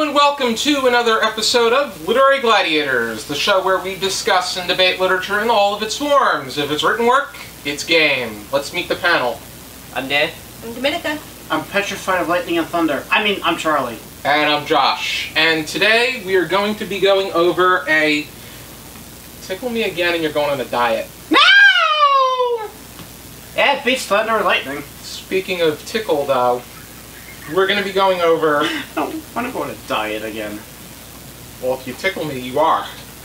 and welcome to another episode of Literary Gladiators, the show where we discuss and debate literature in all of its forms. If it's written work, it's game. Let's meet the panel. I'm Dan. I'm Dominica. I'm petrified of lightning and thunder. I'm Charlie. And I'm Josh. And today we are going to be going over a... Tickle me again and you're going on a diet. No! Yeah, it beats thunder and lightning. Speaking of Tickle, though, we're going to be going over... No, I want to go on a diet again. Well, if you tickle me, you are.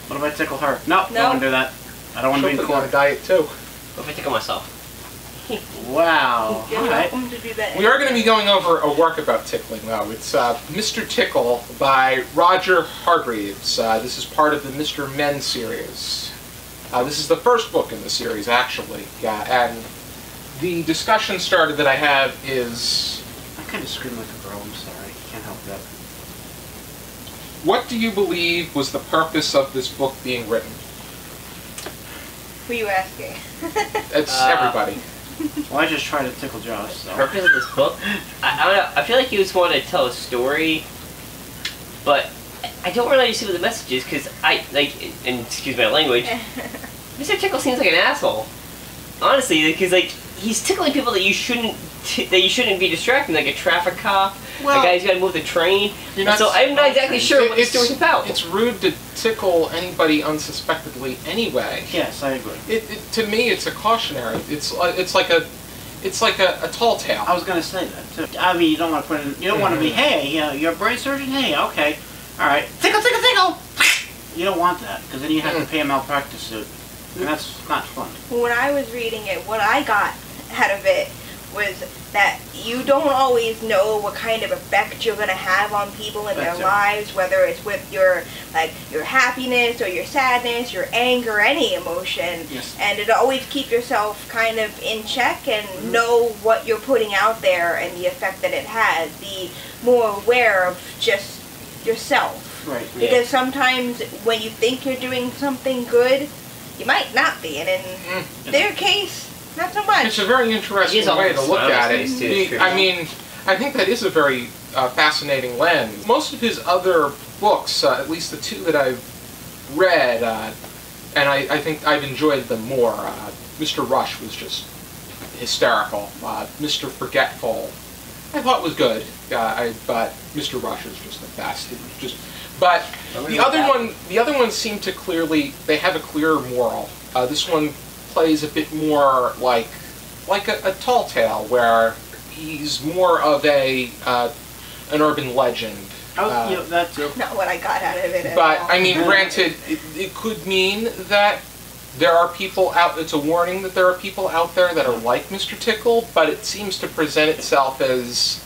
What if I tickle her? No, No. I don't want to do that. I don't want to be in She'll put you on a court. diet, too. What if I tickle myself? Wow. You're Alright. welcome to do that. We are going to be going over a work about tickling, though. It's Mr. Tickle by Roger Hargreaves. This is part of the Mr. Men series. This is the first book in the series, actually. And the discussion starter that I have is... I kind of scream like a girl, I'm sorry. Can't help that. What do you believe was the purpose of this book being written? Who are you asking? It's everybody. Well, I just tried to tickle Josh, so... Purpose of this book? I don't know. I feel like he was wanting to tell a story, but I don't really understand what the message is, because and excuse my language, Mr. Tickle seems like an asshole. Honestly, because, he's tickling people that you shouldn't be distracting, like a traffic cop, Well, a guy who's got to move the train. You're So I'm not exactly sure what the story's about. It's rude to tickle anybody unsuspectedly anyway. Yes, I agree. To me, it's a cautionary. It's like a tall tale. I was going to say that, too. I mean, you don't want to put in... You don't want to be, hey, you're a brain surgeon? Hey, okay. Alright. Tickle, tickle, tickle! You don't want that, because then you have to pay a malpractice suit. And that's not fun. When I was reading it, what I got out of it was that you don't always know what kind of effect you're going to have on people in their lives, whether it's with your happiness or your sadness, your anger, any emotion. Yes. And to always keep yourself kind of in check and know what you're putting out there and the effect that it has. Be more aware of just yourself. Right. Because sometimes when you think you're doing something good, you might not be, and in their case, not so much. It's a very interesting way to look at it. I mean, I think that is a very fascinating lens. Most of his other books, at least the two that I've read, and I think I've enjoyed them more. Mr. Rush was just hysterical. Mr. Forgetful, I thought was good, but Mr. Rush is just the best. It was just... But the other ones seem to they have a clearer moral. This one plays a bit more like a tall tale, where he's more of an urban legend. That's Not what I got out of it at But all. I mean, granted, it could mean that there are people out. It's a warning that there are people out there that are like Mr. Tickle, but it seems to present itself as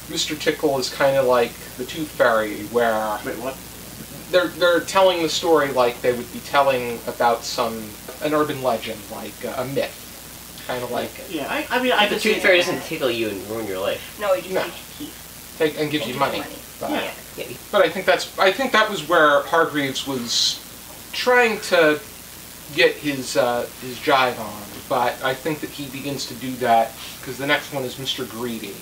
Mr. Tickle is kind of like the Tooth Fairy, where Wait, what? they're telling the story like they would be telling about an urban legend, like a myth, kind of like it. Yeah, I mean, I The could see Tooth Fairy doesn't tickle you and ruin your life. No, he just No. takes And gives you money. But, Yeah. but I think that was where Hargreaves was trying to get his jive on. But I think that he begins to do that because the next one is Mr. Greedy.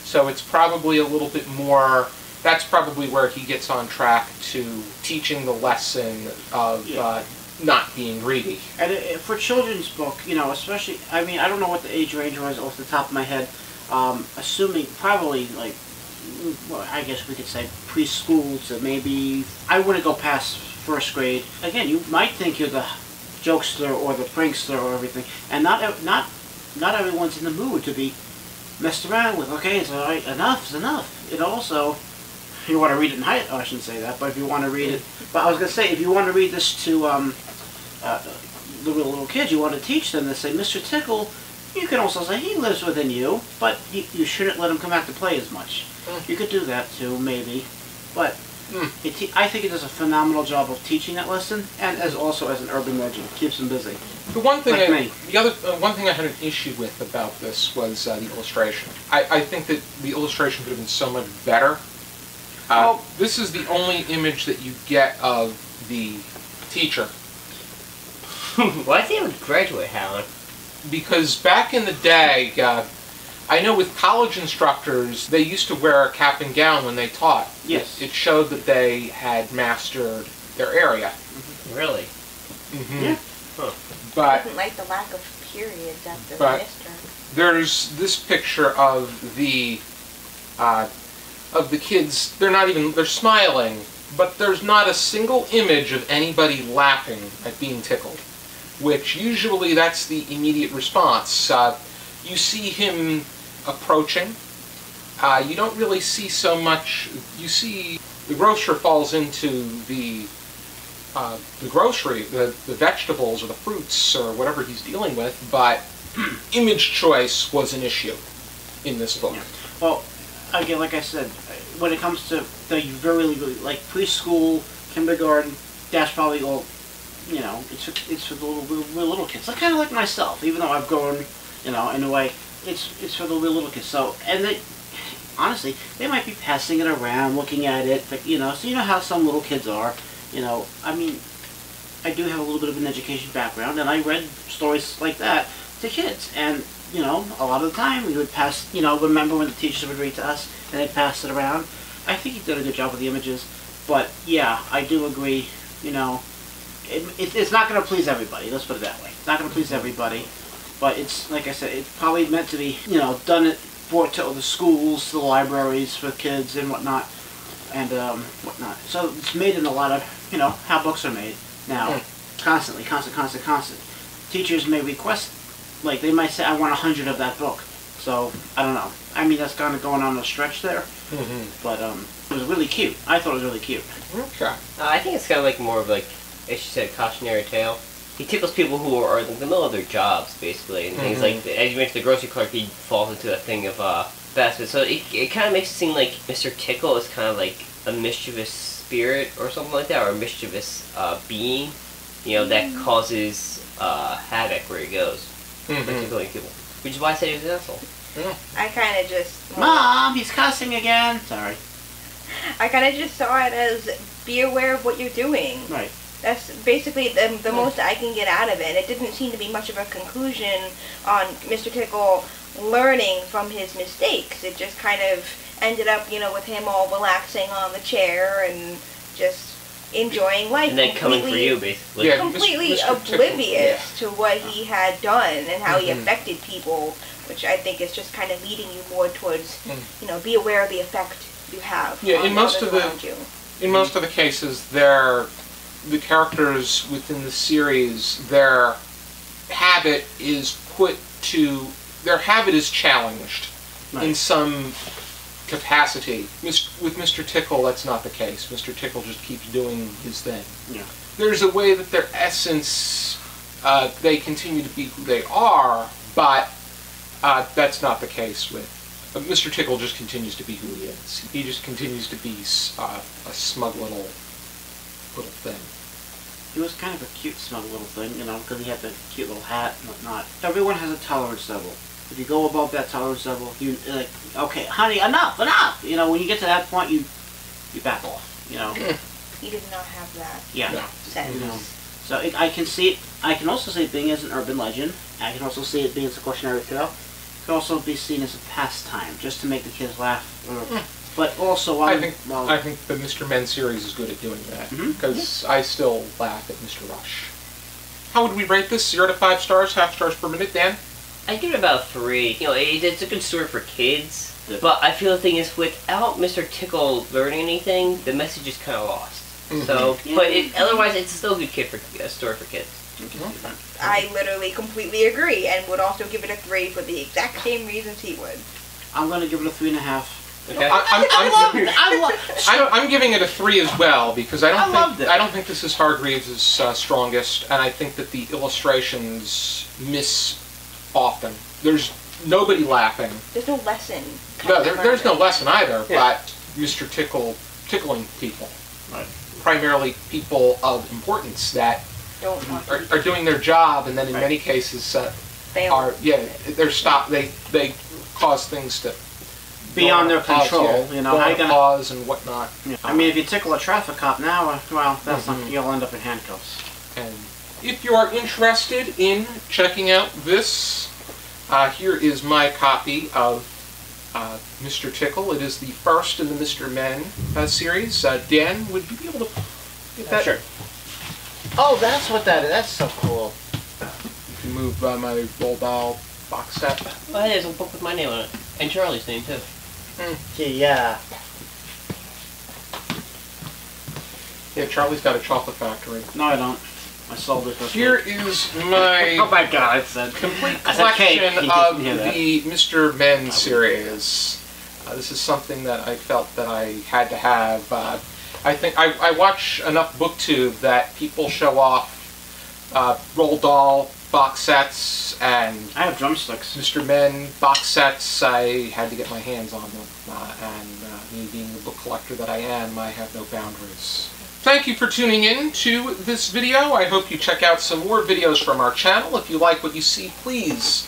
So it's probably a little bit more. That's probably where he gets on track to teaching the lesson of not being greedy. And for children's book, especially, I mean, I don't know what the age range was off the top of my head. Assuming probably well, I guess we could say preschool to maybe, I wouldn't go past first grade. Again, you might think you're the jokester or the prankster or everything, and not everyone's in the mood to be messed around with. Okay, it's all right, enough is enough. It also, if you want to read it in high, I shouldn't say that, but if you want to read it, but I was going to say, if you want to read this to the little kids, you want to teach them to say, Mr. Tickle, you can also say he lives within you, but you shouldn't let him come out to play as much. You could do that too, maybe, but I think it does a phenomenal job of teaching that lesson, and also as an urban legend, keeps them busy. The one thing Like one thing I had an issue with about this was the illustration. I think that the illustration could have been so much better. This is the only image that you get of the teacher. Why does he have a graduate hat on? Because back in the day, I know with college instructors, they used to wear a cap and gown when they taught. Yes. It showed that they had mastered their area. Really? Yeah. Huh. I But didn't like the lack of periods at the But- minister. there's this picture of the kids. They're smiling, but there's not a single image of anybody laughing at being tickled, which usually that's the immediate response. You see him approaching. You don't really see so much. You see the grocer falls into the grocery, the vegetables or the fruits or whatever he's dealing with, but image choice was an issue in this book. Yeah. Well, again, like I said, when it comes to the really, like preschool, kindergarten, that's probably all, you know, it's for the little kids. Like, kind of like myself, even though I've grown, you know, in a way, it's for the little kids. So, and they, honestly, they might be passing it around, looking at it, like, you know, so you know how some little kids are, you know, I mean, I do have a little bit of an education background, and I read stories like that to kids, and, you know, a lot of the time we would pass, you know, remember when the teachers would read to us, and they'd pass it around. I think he did a good job with the images, but yeah, I do agree, you know, it's not going to please everybody, let's put it that way. It's not going to please everybody, but it's, like I said, it's probably meant to be, you know, brought to the schools, to the libraries for kids and whatnot, and whatnot. So it's made in a lot of, you know, how books are made now, constantly, constant. Teachers may request, like, they might say, I want 100 of that book. So, I don't know. I mean, that's kind of going on a stretch there. But it was really cute. I thought it was really cute. Okay. I think it's kind of like more of like, as she said, cautionary tale. He tickles people who are in the middle of their jobs, basically, and things like, as you mentioned, the grocery clerk, he falls into that thing of fast food. So it kind of makes it seem like Mr. Tickle is kind of like a mischievous spirit or something like that, or a mischievous being, you know, that causes havoc where he goes, tickling people. Which is why I said he was an asshole. Yeah. I kind of just... Mom, he's cussing again. Sorry. I kind of just saw it as, be aware of what you're doing. Right. That's basically the most I can get out of it. It didn't seem to be much of a conclusion on Mr. Tickle learning from his mistakes. It just kind of ended up, you know, with him all relaxing on the chair and just enjoying life. And then coming for you, basically. Yeah, Completely Mr. oblivious to what he had done and how he affected people, which I think is just kind of leading you more towards, you know, be aware of the effect you have on in most others of around you. in most of the cases, the characters within the series, their habit is challenged in some capacity. With Mr. Tickle, that's not the case. Mr. Tickle just keeps doing his thing. Yeah. There's a way that their essence, they continue to be who they are, but that's not the case with... Mr. Tickle just continues to be who he is. He just continues to be a smug little thing. He was kind of a cute, smug little thing, you know, because he had the cute little hat and whatnot. Everyone has a tolerance level. If you go above that tolerance level, you like, okay, honey, enough. You know, when you get to that point, you back off. You know. He did not have that Yeah. sense. You know. So I can see it. I can also see it being as an urban legend. I can also see it being as a cautionary tale. It can also be seen as a pastime, just to make the kids laugh. But also, I think the Mr. Men series is good at doing that, because I still laugh at Mr. Rush. How would we rate this? 0 to 5 stars, half stars per minute, Dan? I'd give it about 3. You know, it's a good story for kids, but I feel the thing is, without Mr. Tickle learning anything, the message is kind of lost. So, but otherwise, it's still a good story for kids. I literally completely agree, and would also give it a 3 for the exact same reasons he would. I'm going to give it a 3.5. Okay. I'm giving it a 3 as well, because I don't think this is Hargreaves' strongest, and I think that the illustrations miss often. There's nobody laughing. There's no lesson. No, there's no lesson either, but Mr. Tickle tickling people. Right. Primarily people of importance that Don't want are doing their job, and then in many cases fail. they cause things to Beyond their control, you know, how you gonna pause and whatnot. Yeah. I mean, if you tickle a traffic cop now, well, that's not, you'll end up in handcuffs. And if you are interested in checking out this Here is my copy of Mr. Tickle. It is the first in the Mr. Men series. Dan, would you be able to get that? Sure. Oh, that's what that is. That's so cool. You can move my Roald Dahl box set. Oh, hey, there's a book with my name on it. And Charlie's name, too. Yeah. Yeah, Charlie's got a chocolate factory. No, I don't. I sold it. Here is my oh my God! It's a complete collection of the Mr. Men series. This is something that I felt that I had to have. I think I watch enough BookTube that people show off Roald Dahl box sets and I have drumsticks. Mr. Men box sets. I had to get my hands on them, and me being the book collector that I am, I have no boundaries. Thank you for tuning in to this video. I hope you check out some more videos from our channel. If you like what you see, please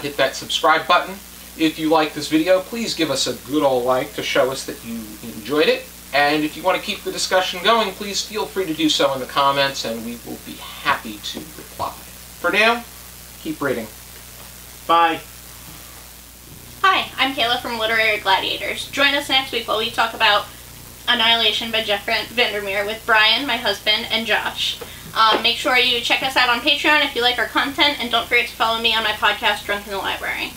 hit that subscribe button. If you like this video, please give us a good old like to show us that you enjoyed it. And if you want to keep the discussion going, please feel free to do so in the comments, and we will be happy to reply. For now, keep reading. Bye. Hi, I'm Kayla from Literary Gladiators. Join us next week while we talk about Annihilation by Jeff Vandermeer with Brian, my husband, and Josh. Make sure you check us out on Patreon if you like our content, and don't forget to follow me on my podcast, Drunk in the Library.